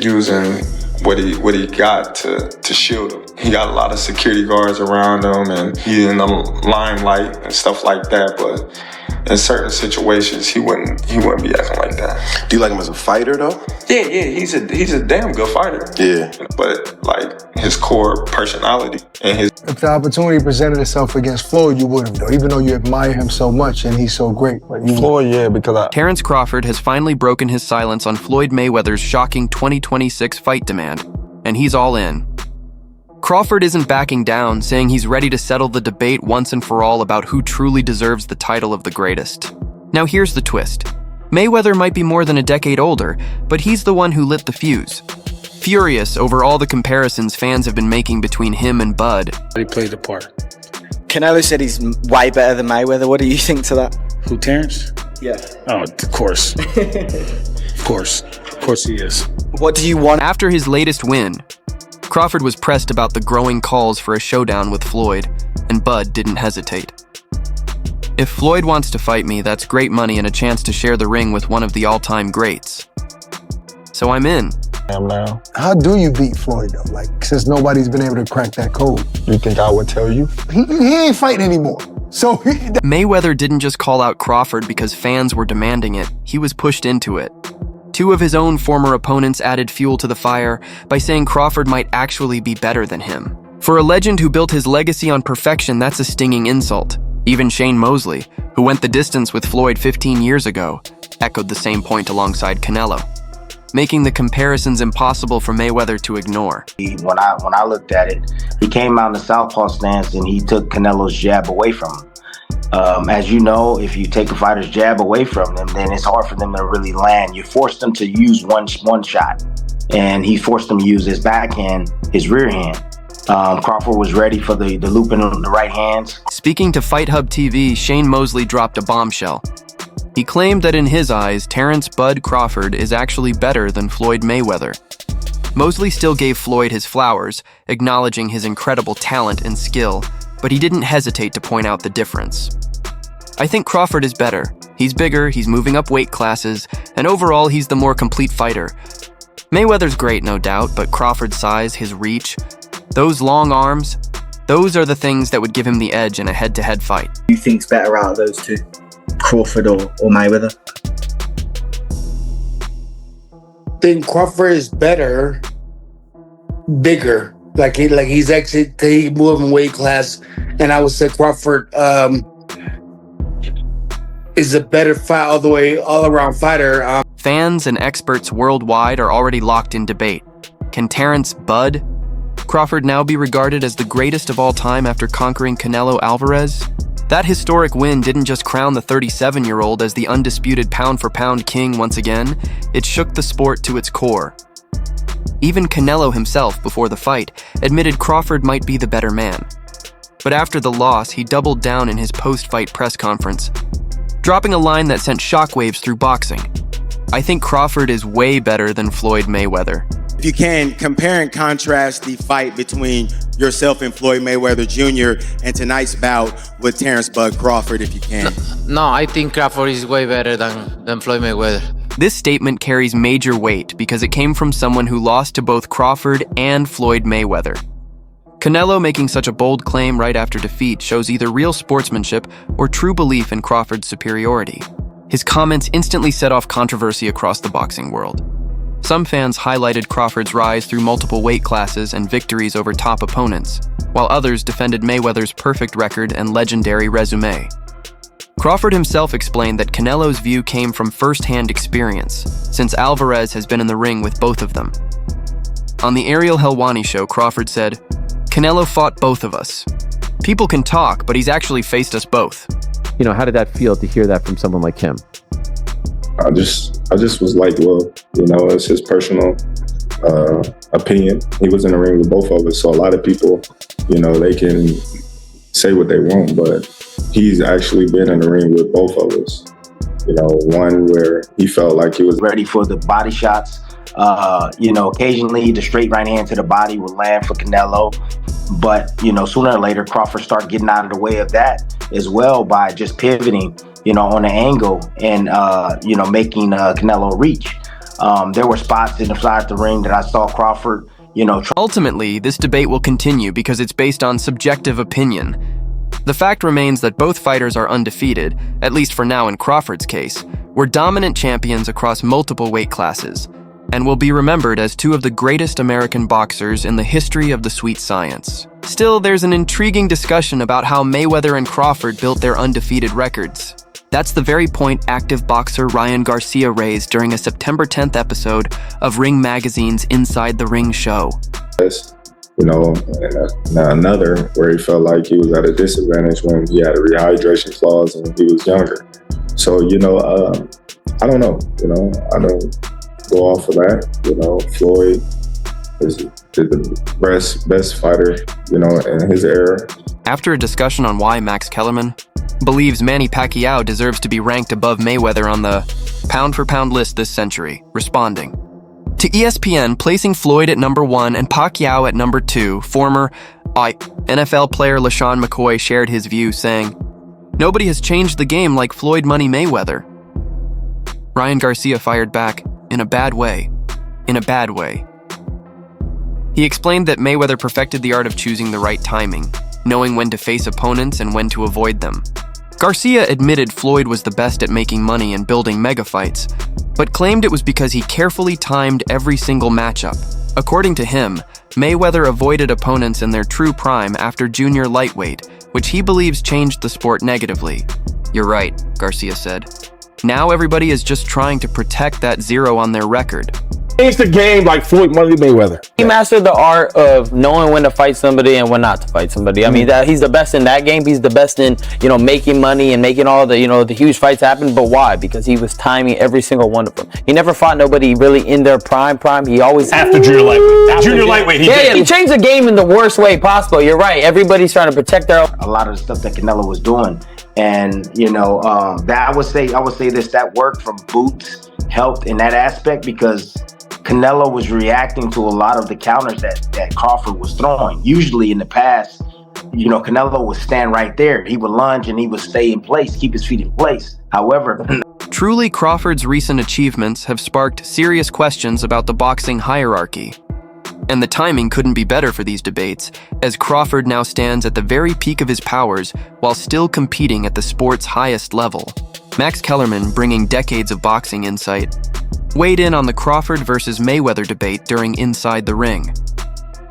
using what he got to shield him. He got a lot of security guards around him, and he's in the limelight and stuff like that. But in certain situations, he wouldn't be acting like that. Do you like him as a fighter, though? Yeah, he's a damn good fighter. Yeah. But like his core personality and his. If the opportunity presented itself against Floyd, you would have, though, even though you admire him so much and he's so great. But Floyd, yeah, because Terence Crawford has finally broken his silence on Floyd Mayweather's shocking 2026 fight demand, and he's all in. Crawford isn't backing down, saying he's ready to settle the debate once and for all about who truly deserves the title of the greatest. Now here's the twist. Mayweather might be more than a decade older, but he's the one who lit the fuse. Furious over all the comparisons fans have been making between him and Bud. he played the part. Canelo said he's way better than Mayweather. What do you think to that? Who, Terence? Yeah. Oh, of course. Of course he is. What do you want? After his latest win, Crawford was pressed about the growing calls for a showdown with Floyd, and Bud didn't hesitate. If Floyd wants to fight me, that's great money and a chance to share the ring with one of the all-time greats. So I'm in. Now. how do you beat Floyd, though? Like, since nobody's been able to crack that code. You think I would tell you? He ain't fighting anymore. So Mayweather didn't just call out Crawford because fans were demanding it. He was pushed into it. Two of his own former opponents added fuel to the fire by saying Crawford might actually be better than him. For a legend who built his legacy on perfection, that's a stinging insult. Even Shane Mosley, who went the distance with Floyd 15 years ago, echoed the same point alongside Canelo, making the comparisons impossible for Mayweather to ignore. When I looked at it, he came out in the southpaw stance and he took Canelo's jab away from him. As you know, if you take a fighter's jab away from them, then it's hard for them to really land. You force them to use one shot, and he forced them to use his backhand, his rear hand. Crawford was ready for the loop in the right hands. Speaking to Fight Hub TV, Shane Mosley dropped a bombshell. He claimed that in his eyes, Terence "Bud" Crawford is actually better than Floyd Mayweather. Mosley still gave Floyd his flowers, acknowledging his incredible talent and skill, but he didn't hesitate to point out the difference. I think Crawford is better. He's bigger, he's moving up weight classes, and overall he's the more complete fighter. Mayweather's great, no doubt, but Crawford's size, his reach, those long arms, those are the things that would give him the edge in a head-to-head fight. Who you think's better out of those two? Crawford or Mayweather? I think Crawford is better, bigger. Like he's actually he moving weight class, and I would say Crawford is a better fight all around fighter. Fans and experts worldwide are already locked in debate. Can Terence "Bud" Crawford now be regarded as the greatest of all time after conquering Canelo Alvarez? That historic win didn't just crown the 37-year-old as the undisputed pound-for-pound king once again, it shook the sport to its core. Even Canelo himself, before the fight, admitted Crawford might be the better man. But after the loss, he doubled down in his post-fight press conference, dropping a line that sent shockwaves through boxing. I think Crawford is way better than Floyd Mayweather. If you can, compare and contrast the fight between yourself and Floyd Mayweather Jr. and tonight's bout with Terence "Bud" Crawford, if you can. No, I think Crawford is way better than Floyd Mayweather. This statement carries major weight because it came from someone who lost to both Crawford and Floyd Mayweather. Canelo making such a bold claim right after defeat shows either real sportsmanship or true belief in Crawford's superiority. His comments instantly set off controversy across the boxing world. Some fans highlighted Crawford's rise through multiple weight classes and victories over top opponents, while others defended Mayweather's perfect record and legendary resume. Crawford himself explained that Canelo's view came from first-hand experience, since Alvarez has been in the ring with both of them. On the Ariel Helwani show, Crawford said, "Canelo fought both of us. People can talk, but he's actually faced us both." You know, how did that feel to hear that from someone like him? I just was like, well, you know, it's his personal opinion. He was in the ring with both of us, so a lot of people, you know, they can say what they want, but he's actually been in the ring with both of us. You know, one where he felt like he was ready for the body shots. You know, occasionally the straight right hand to the body would land for Canelo. But, you know, sooner or later, Crawford started getting out of the way of that as well by just pivoting, you know, on the angle and, you know, making Canelo reach. There were spots inside the ring that I saw Crawford, Ultimately, this debate will continue because it's based on subjective opinion. The fact remains that both fighters are undefeated, at least for now in Crawford's case, were dominant champions across multiple weight classes, and will be remembered as two of the greatest American boxers in the history of the sweet science. Still, there's an intriguing discussion about how Mayweather and Crawford built their undefeated records. That's the very point active boxer Ryan Garcia raised during a September 10th episode of Ring Magazine's Inside the Ring show. And another where he felt like he was at a disadvantage when he had a rehydration clause and he was younger. So, I don't know. I don't go off of that. Floyd is the best fighter, in his era. After a discussion on why Max Kellerman believes Manny Pacquiao deserves to be ranked above Mayweather on the pound-for-pound list this century, responding to ESPN, placing Floyd at number 1 and Pacquiao at number 2, former NFL player LaShawn McCoy shared his view, saying, "Nobody has changed the game like Floyd Money Mayweather." Ryan Garcia fired back, "In a bad way. In a bad way." He explained that Mayweather perfected the art of choosing the right timing, knowing when to face opponents and when to avoid them. Garcia admitted Floyd was the best at making money and building mega fights, but claimed it was because he carefully timed every single matchup. According to him, Mayweather avoided opponents in their true prime after junior lightweight, which he believes changed the sport negatively. "You're right," Garcia said. "Now everybody is just trying to protect that zero on their record." Changed the game like Floyd Money Mayweather. He mastered the art of knowing when to fight somebody and when not to fight somebody. I mean, that he's the best in that game. He's the best in, making money and making all the, the huge fights happen. But why? Because he was timing every single one of them. He never fought nobody really in their prime. He always after junior lightweight. Junior lightweight. He changed the game in the worst way possible. You're right. Everybody's trying to protect their. A lot of the stuff that Canelo was doing, and that I would say this, that work from Boots helped in that aspect because Canelo was reacting to a lot of the counters that Crawford was throwing. Usually in the past, Canelo would stand right there. He would lunge and he would stay in place, keep his feet in place. However, truly, Crawford's recent achievements have sparked serious questions about the boxing hierarchy. And the timing couldn't be better for these debates, as Crawford now stands at the very peak of his powers while still competing at the sport's highest level. Max Kellerman, bringing decades of boxing insight, weighed in on the Crawford versus Mayweather debate during Inside the Ring.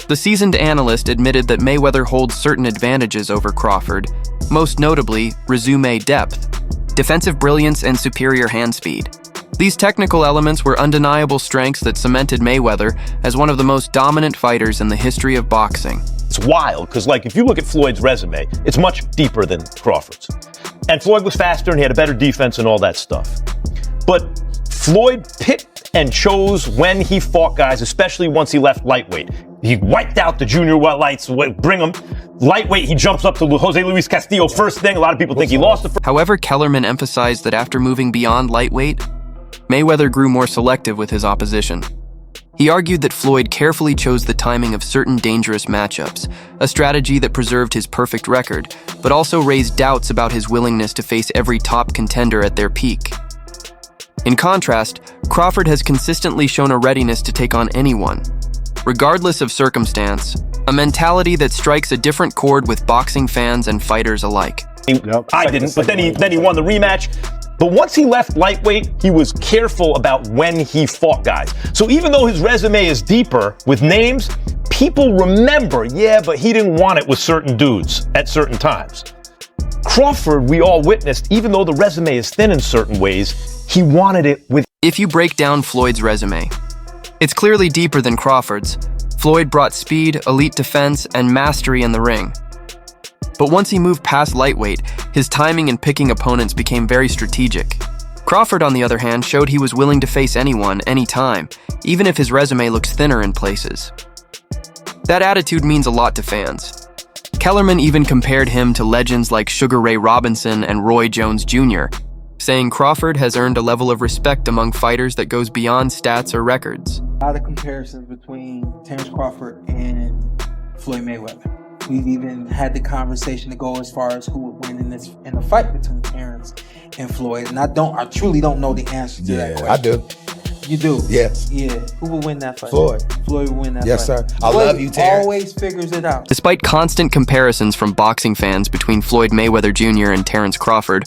The seasoned analyst admitted that Mayweather holds certain advantages over Crawford, most notably resume depth, defensive brilliance, and superior hand speed. These technical elements were undeniable strengths that cemented Mayweather as one of the most dominant fighters in the history of boxing. It's wild, because if you look at Floyd's resume, it's much deeper than Crawford's. And Floyd was faster and he had a better defense and all that stuff. But Floyd picked and chose when he fought guys, especially once he left lightweight. He wiped out the junior lights, bring him. Lightweight, he jumps up to Jose Luis Castillo first thing. A lot of people think he lost the first. However, Kellerman emphasized that after moving beyond lightweight, Mayweather grew more selective with his opposition. He argued that Floyd carefully chose the timing of certain dangerous matchups, a strategy that preserved his perfect record, but also raised doubts about his willingness to face every top contender at their peak. In contrast, Crawford has consistently shown a readiness to take on anyone, regardless of circumstance, a mentality that strikes a different chord with boxing fans and fighters alike. I didn't, but then he won the rematch. But once he left lightweight, he was careful about when he fought guys. So even though his resume is deeper with names, people remember, but he didn't want it with certain dudes at certain times. Crawford, we all witnessed, even though the resume is thin in certain ways, he wanted it with. If you break down Floyd's resume, it's clearly deeper than Crawford's. Floyd brought speed, elite defense, and mastery in the ring. But once he moved past lightweight, his timing and picking opponents became very strategic. Crawford, on the other hand, showed he was willing to face anyone, anytime, even if his resume looks thinner in places. That attitude means a lot to fans. Kellerman even compared him to legends like Sugar Ray Robinson and Roy Jones Jr., saying Crawford has earned a level of respect among fighters that goes beyond stats or records. A lot of comparisons between Terence Crawford and Floyd Mayweather. We've even had the conversation to go as far as who would win in the fight between Terence and Floyd. And I truly don't know the answer to that question. I do. Floyd. You do? Yes. Yeah. Who will win that fight? Floyd. Floyd will win that Yes, fight. sir. I Floyd love you, Terrence. always figures it out. Despite constant comparisons from boxing fans between Floyd Mayweather Jr. and Terence Crawford,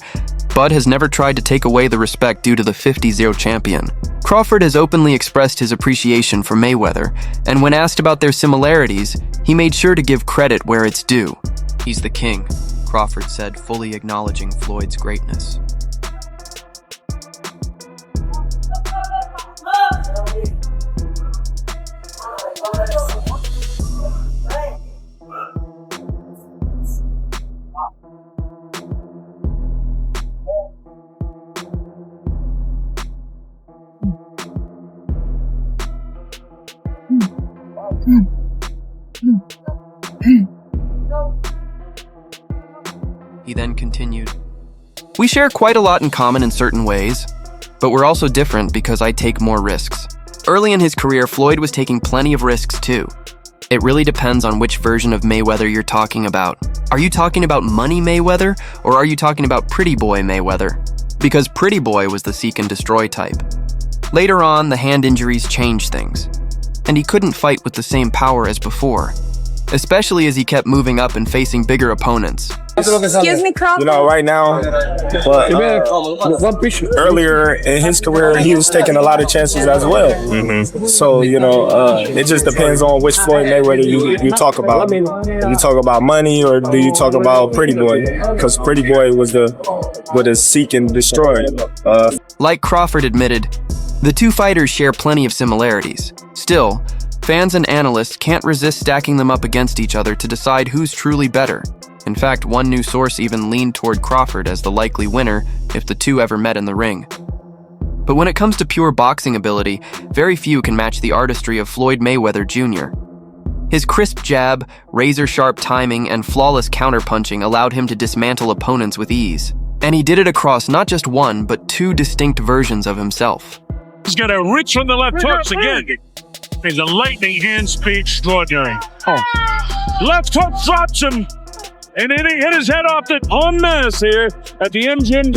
Bud has never tried to take away the respect due to the 50-0 champion. Crawford has openly expressed his appreciation for Mayweather, and when asked about their similarities, he made sure to give credit where it's due. "He's the king," Crawford said, fully acknowledging Floyd's greatness. He then continued, "We share quite a lot in common in certain ways, but we're also different because I take more risks." Early in his career, Floyd was taking plenty of risks too. It really depends on which version of Mayweather you're talking about. Are you talking about Money Mayweather, or are you talking about Pretty Boy Mayweather? Because Pretty Boy was the seek and destroy type. Later on, the hand injuries changed things, and he couldn't fight with the same power as before, especially as he kept moving up and facing bigger opponents. Excuse me, Crawford. You know, right now, but earlier in his career, he was taking a lot of chances as well. So, you know, it just depends on which Floyd Mayweather you talk about. Do you talk about Money, or do you talk about Pretty Boy? Because Pretty Boy was the seek and destroy. Like Crawford admitted, the two fighters share plenty of similarities. Still, fans and analysts can't resist stacking them up against each other to decide who's truly better. In fact, one new source even leaned toward Crawford as the likely winner if the two ever met in the ring. But when it comes to pure boxing ability, very few can match the artistry of Floyd Mayweather Jr. His crisp jab, razor-sharp timing, and flawless counterpunching allowed him to dismantle opponents with ease. And he did it across not just one, but two distinct versions of himself. He's got a reach from the left hooks again. He's a lightning hand speed extraordinary. Left hook drops him. And then he hit his head off the en masse here at the engine.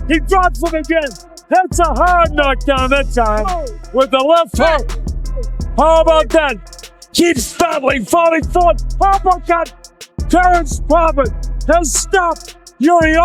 He drops him again. That's a hard knockdown that time with the left hook. How about that? Keeps battling, falling forward. Uppercut. Terence Crawford has stopped Yuri